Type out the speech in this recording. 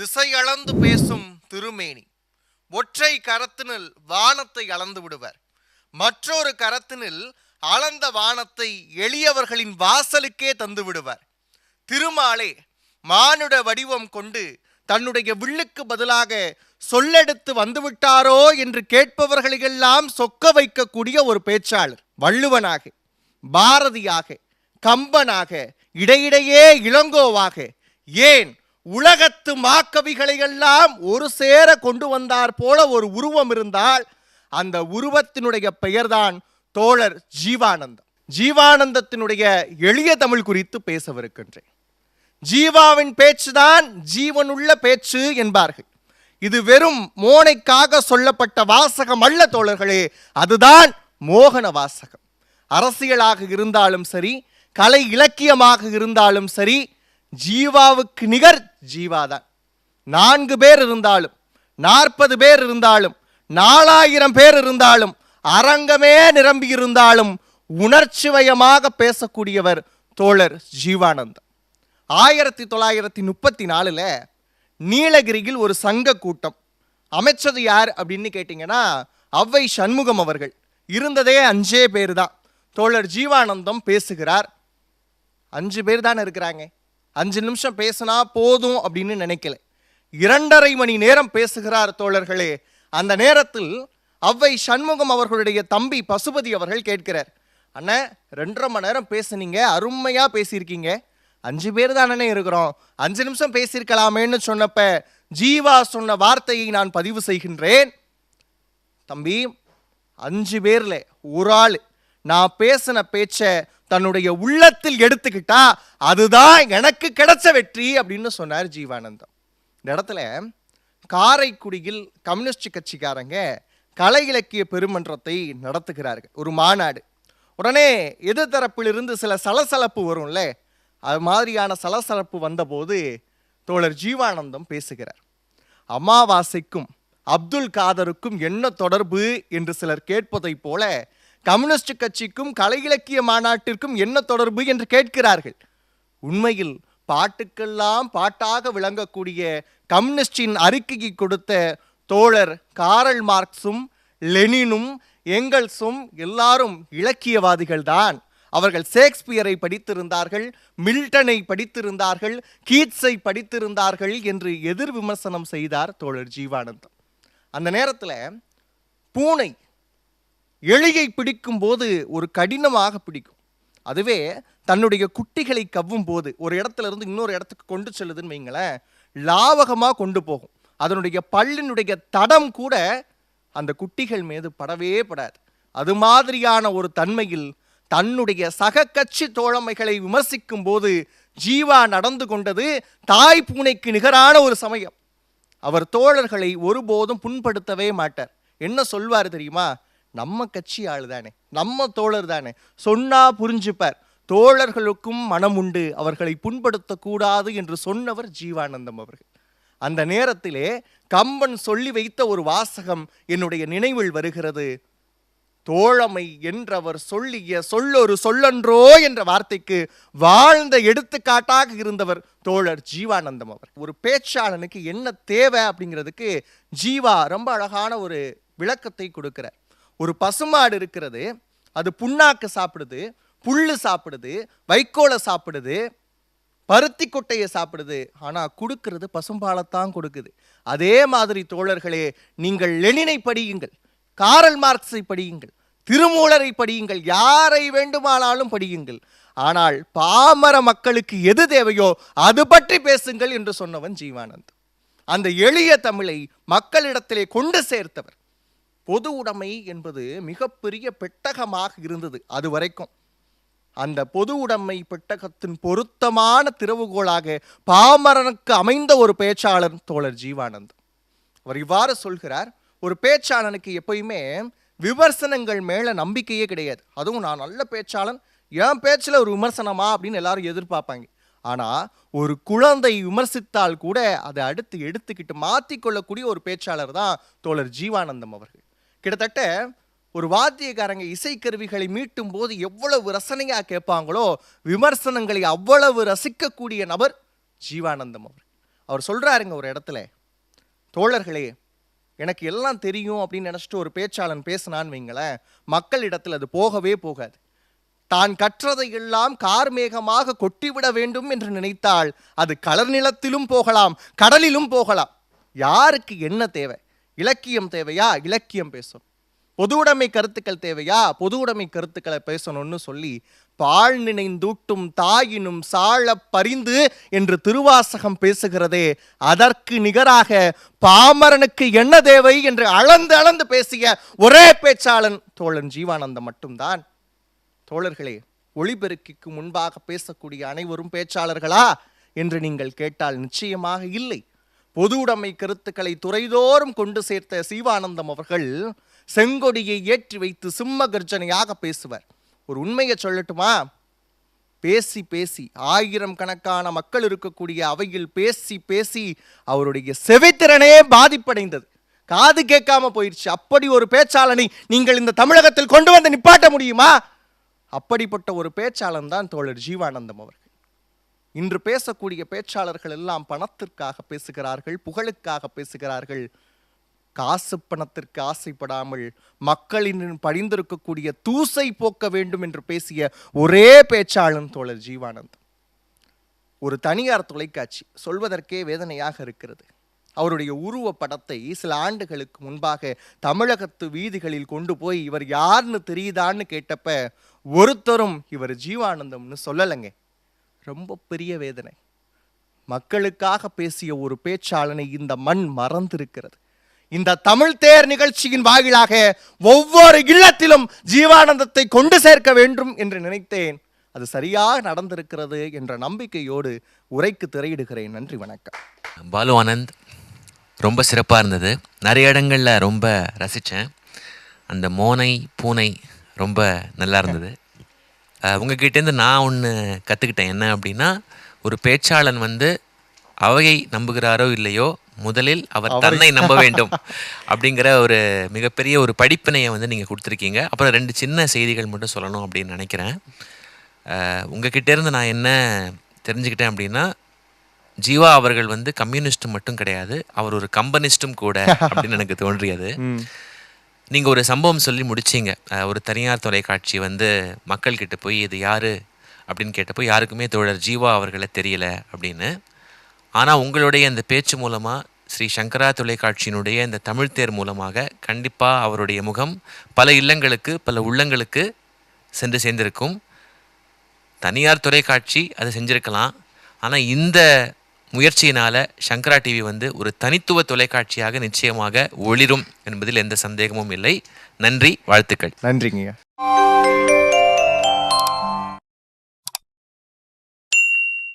திசையளந்து பேசும் திருமேனி. ஒற்றை கரத்தினில் வானத்தை அளந்து விடுவர். மற்றொரு கரத்தினில் அளந்த வானத்தை எளியவர்களின் வாசலுக்கே தந்து விடுவர். திருமாலே மானுட வடிவம் கொண்டு தன்னுடைய வில்லுக்கு பதிலாக சொல்லெடுத்து வந்துவிட்டாரோ என்று கேட்பவர்களெல்லாம் சொக்க வைக்கக்கூடிய ஒரு பேச்சாளர். வள்ளுவனாக, பாரதியாக, கம்பனாக, இடையிடையே இளங்கோவாக, ஏன் உலகத்து மாக்கவிகளையெல்லாம் ஒரு சேர கொண்டு வந்தார் போல ஒரு உருவம் இருந்தால் அந்த உருவத்தினுடைய பெயர்தான் தோழர் ஜீவானந்தம். ஜீவானந்தத்தினுடைய எளிய தமிழ் குறித்து பேசவிருக்கின்றேன். ஜீவாவின் பேச்சுதான் ஜீவனுள்ள பேச்சு என்பார்கள். இது வெறும் மோனைக்காக சொல்லப்பட்ட வாசகம் அல்ல தோழர்களே, அதுதான் மோகன வாசகம். அரசியலாக இருந்தாலும் சரி, கலை இலக்கியமாக இருந்தாலும் சரி, ஜீவாவுக்கு நிகர் ஜீவாதான். 4 பேர் இருந்தாலும், 40 பேர் இருந்தாலும், 4000 பேர் இருந்தாலும், அரங்கமே நிரம்பி இருந்தாலும் உணர்ச்சிவயமாக பேசக்கூடியவர் தோழர் ஜீவானந்தம். 1934 நீலகிரியில் ஒரு சங்க கூட்டம் அமைச்சது யார் அப்படின்னு கேட்டிங்கன்னா அவ்வை சண்முகம் அவர்கள். இருந்ததே 5 பேர் தான். தோழர் ஜீவானந்தம் பேசுகிறார். 5 பேர் தானே இருக்கிறாங்க, 5 நிமிஷம் பேசினா போதும் அப்படின்னு நினைக்கல. 2.5 மணி நேரம் பேசுகிறார் தோழர்களே. அந்த நேரத்தில் அவ்வை சண்முகம் அவர்களுடைய தம்பி பசுபதி அவர்கள் கேட்கிறார், அண்ணன் 2.5 மணி நேரம் பேசுனீங்க, அருமையா பேசியிருக்கீங்க, 5 பேர் தானே இருக்கிறோம், 5 நிமிஷம் பேசியிருக்கலாமேன்னு சொன்னப்ப ஜீவா சொன்ன வார்த்தையை நான் பதிவு செய்கின்றேன். தம்பி, 5 பேர்ல ஒரு ஆள் நான் பேசின பேச்ச தன்னுடைய உள்ளத்தில் எடுத்துக்கிட்டா அதுதான் எனக்கு கிடைச்ச வெற்றி அப்படின்னு சொன்னார் ஜீவானந்தம். இந்த இடத்துல காரைக்குடியில் கம்யூனிஸ்ட் கட்சிக்காரங்க கலை இலக்கிய பெருமன்றத்தை நடத்துகிறார்கள், ஒரு மாநாடு. உடனே எதிர்த்தரப்பிலிருந்து சில சலசலப்பு வரும்ல, அது மாதிரியான சலசலப்பு வந்தபோது தோழர் ஜீவானந்தம் பேசுகிறார். அமாவாசைக்கும் அப்துல் காதருக்கும் என்ன தொடர்பு என்று சிலர் கேட்பதை போல கம்யூனிஸ்ட் கட்சிக்கும் கலை இலக்கிய மாநாட்டிற்கும் என்ன தொடர்பு என்று கேட்கிறார்கள். உண்மையில் பாட்டுக்கெல்லாம் பாட்டாக விளங்கக்கூடிய கம்யூனிஸ்டின் அறிக்கையை கொடுத்த தோழர் காரல் மார்க்ஸும் லெனினும் எங்கல்ஸும் எல்லாரும் இலக்கியவாதிகள் தான். அவர்கள் ஷேக்ஸ்பியரை படித்திருந்தார்கள், மில்டனை படித்திருந்தார்கள், கீட்ஸை படித்திருந்தார்கள் என்று எதிர் விமர்சனம் செய்தார் தோழர் ஜீவானந்தம். அந்த நேரத்தில் பூனை எலியை பிடிக்கும் போது ஒரு கடினமாக பிடிக்கும், அதுவே தன்னுடைய குட்டிகளை கவ்வும் போது ஒரு இடத்துல இருந்து இன்னொரு இடத்துக்கு கொண்டு செல்லுதுன்னு வைங்களேன், லாவகமாக கொண்டு போகும். அதனுடைய பல்லினுடைய தடம் கூட அந்த குட்டிகள் மீது படவே படாது. அது மாதிரியான ஒரு தன்மையில் தன்னுடைய சக கட்சி தோழமைகளை விமர்சிக்கும் போது ஜீவா நடந்து கொண்டது தாய் பூனைக்கு நிகரான ஒரு சமயம். அவர் தோழர்களை ஒருபோதும் புண்படுத்தவே மாட்டார். என்ன சொல்வார் தெரியுமா? நம்ம கட்சி ஆள் தானே, நம்ம தோழர் தானே, சொன்னா புரிஞ்சுப்பார், தோழர்களுக்கும் மனம் உண்டு, அவர்களை புண்படுத்தக்கூடாது என்று சொன்னவர் ஜீவானந்தம் அவர்கள். அந்த நேரத்திலே கம்பன் சொல்லி வைத்த ஒரு வாசகம் என்னுடைய நினைவில் வருகிறது. தோழமை என்றவர் சொல்லிய சொல்லொரு சொல்லன்றோ என்ற வார்த்தைக்கு வாழ்ந்த எடுத்துக்காட்டாக இருந்தவர் தோழர் ஜீவானந்தம் அவர். ஒரு பேச்சாளனுக்கு என்ன தேவை அப்படிங்கிறதுக்கு ஜீவா ரொம்ப அழகான ஒரு விளக்கத்தை கொடுக்கிறார். ஒரு பசுமாடு இருக்கிறது, அது புண்ணாக்கு சாப்பிடுது, புல்லு சாப்பிடுது, வைக்கோலை சாப்பிடுது, பருத்தி கொட்டையை சாப்பிடுது, ஆனால் கொடுக்கிறது பசும்பாலைத்தான் கொடுக்குது. அதே மாதிரி தோழர்களே, நீங்கள் லெனினை படியுங்கள், காரல் மார்க்ஸை படியுங்கள், திருமூலரை படியுங்கள், யாரை வேண்டுமானாலும் படியுங்கள், ஆனால் பாமர மக்களுக்கு எது தேவையோ அது பற்றி பேசுங்கள் என்று சொன்னவன் ஜீவானந்தம். அந்த எளிய தமிழை மக்களிடத்திலே கொண்டு சேர்த்தவர். பொது உடைமை என்பது மிகப்பெரிய பெட்டகமாக இருந்தது அது வரைக்கும். அந்த பொது உடைமை பெட்டகத்தின் பொருத்தமான திறவுகோலாக பாமரனுக்கு அமைந்த ஒரு பேச்சாளர் தோழர் ஜீவானந்தம். அவர் இவ்வாறு சொல்கிறார், ஒரு பேச்சாளனுக்கு எப்பயுமே விமர்சனங்கள் மேல நம்பிக்கையே கிடையாது. அதுவும் நான் நல்ல பேச்சாளன், என் பேச்சில் ஒரு விமர்சனமா அப்படின்னு எல்லாரும் எதிர்பார்ப்பாங்க. ஆனால் ஒரு குழந்தை விமர்சித்தால் கூட அதை அடுத்து எடுத்துக்கிட்டு மாற்றிக்கொள்ளக்கூடிய ஒரு பேச்சாளர் தான் தோழர் ஜீவானந்தம் அவர்கள். கிட்டத்தட்ட ஒரு வாத்தியக்காரங்க இசைக்கருவிகளை மீட்டும் போது எவ்வளவு ரசனையாக கேட்பாங்களோ விமர்சனங்களை அவ்வளவு ரசிக்கக்கூடிய நபர் ஜீவானந்தம் அவர். அவர் சொல்றாருங்க ஒரு இடத்துல, தோழர்களே எனக்கு எல்லாம் தெரியும் அப்படின்னு நினைச்சிட்டு ஒரு பேச்சாளன் பேசினான்னு வைங்களேன், மக்களிடத்தில் அது போகவே போகாது. தான் கற்றதை எல்லாம் கார்மேகமாக கொட்டிவிட வேண்டும் என்று நினைத்தால் அது கலர் நிலத்திலும் போகலாம், கடலிலும் போகலாம். யாருக்கு என்ன தேவை? இலக்கியம் தேவையா? இலக்கியம் பேசணும். பொது உடைமை கருத்துக்கள் தேவையா? பொது உடைமை கருத்துக்களை பேசணும்னு சொல்லி பால் நினைந்தூட்டும் தாயினும் சாழ பரிந்து என்று திருவாசகம் பேசுகிறதே, அதற்கு நிகராக பாமரனுக்கு என்ன தேவை என்று அளந்து அளந்து பேசிய ஒரே பேச்சாளன் தோழன் ஜீவானந்தம் மட்டும்தான். தோழர்களே, ஒளிபெருக்கிக்கு முன்பாக பேசக்கூடிய அனைவரும் பேச்சாளர்களா என்று நீங்கள் கேட்டால் நிச்சயமாக இல்லை. பொது உடைமை கருத்துக்களை துறைதோறும் கொண்டு சேர்த்த சீவானந்தம் அவர்கள் செங்கொடியை ஏற்றி வைத்து சிம்ம கர்ஜனையாக பேசுவார். ஒரு உண்மையை சொல்லட்டுமா? பேசி பேசி ஆயிரக்கணக்கான மக்கள் இருக்கக்கூடிய அவையில் பேசி பேசி அவருடைய செவித்திறனே பாதிப்படைந்தது. காது கேட்காம போயிடுச்சு. அப்படி ஒரு பேச்சாளனை நீங்கள் இந்த தமிழகத்தில் கொண்டு வந்து நிப்பாட்ட முடியுமா? அப்படிப்பட்ட ஒரு பேச்சாளன் தான் தோழர் ஜீவானந்தம் அவர்கள். இன்று பேசக்கூடிய பேச்சாளர்கள் எல்லாம் பணத்திற்காக பேசுகிறார்கள், புகழுக்காக பேசுகிறார்கள். காசு பணத்திற்கு ஆசைப்படாமல் மக்களின் படிந்திருக்கக்கூடிய தூசை போக்க வேண்டும் என்று பேசிய ஒரே பேச்சாளன் தோழர் ஜீவானந்தம். ஒரு தனியார் தொலைக்காட்சி, சொல்வதற்கே வேதனையாக இருக்கிறது, அவருடைய உருவ படத்தை சில ஆண்டுகளுக்கு முன்பாக தமிழகத்து வீதிகளில் கொண்டு போய் இவர் யாருன்னு தெரியுதான்னு கேட்டப்ப ஒருத்தரும் இவர் ஜீவானந்தம்னு சொல்லலைங்க. ரொம்ப பெரிய வேதனை. மக்களுக்காக பேசிய ஒரு பேச்சாளனை இந்த மண் மறந்திருக்கிறது. இந்த தமிழ் தேர் நிகழ்ச்சியின் வாயிலாக ஒவ்வொரு இல்லத்திலும் ஜீவானந்தத்தை கொண்டு சேர்க்க வேண்டும் என்று நினைத்தேன். அது சரியாக நடந்திருக்கிறது என்ற நம்பிக்கையோடு உரைக்கு திரையிடுகிறேன். நன்றி, வணக்கம். பாலு ஆனந்த் ரொம்ப சிறப்பாக இருந்தது. நிறைய இடங்களில் ரொம்ப ரசித்தேன். அந்த மோனை பூனை ரொம்ப நல்லா இருந்தது. உங்ககிட்டேருந்து நான் ஒன்று கற்றுக்கிட்டேன். என்ன அப்படின்னா, ஒரு பேச்சாளன் வந்து அவையை நம்புகிறாரோ இல்லையோ, முதலில் அவர் தன்னை நம்ப வேண்டும் அப்படிங்கிற ஒரு மிகப்பெரிய ஒரு படிப்பினையை வந்து நீங்கள் கொடுத்துருக்கீங்க. அப்புறம் 2 சின்ன செய்திகள் மட்டும் சொல்லணும் அப்படின்னு நினைக்கிறேன். உங்ககிட்டேருந்து நான் என்ன தெரிஞ்சுக்கிட்டேன் அப்படின்னா, ஜீவா அவர்கள் வந்து கம்யூனிஸ்ட் மட்டும் கிடையாது, அவர் ஒரு கம்பனிஸ்டும் கூட அப்படின்னு எனக்கு தோன்றியது. நீங்கள் ஒரு சம்பவம் சொல்லி முடிச்சிங்க. ஒரு தனியார் தொலைக்காட்சி வந்து மக்கள்கிட்ட போய் இது யார் அப்படின்னு கேட்டப்போ யாருக்குமே தோழர் ஜீவா அவர்களை தெரியல அப்படின்னு. ஆனால் உங்களுடைய இந்த பேச்சு மூலமாக ஸ்ரீ சங்கரா தொலைக்காட்சியினுடைய இந்த தமிழ் தேர் மூலமாக கண்டிப்பாக அவருடைய முகம் பல இல்லங்களுக்கு, பல உள்ளங்களுக்கு சென்று சேர்ந்திருக்கும். தனியார் தொலைக்காட்சி அதை செஞ்சுருக்கலாம், ஆனால் இந்த முயற்சியினால் சங்கரா டிவி வந்து ஒரு தனித்துவ தொலைக்காட்சியாக நிச்சயமாக ஒளிரும் என்பதில் எந்த சந்தேகமும் இல்லை. நன்றி, வாழ்த்துக்கள். நன்றிங்க.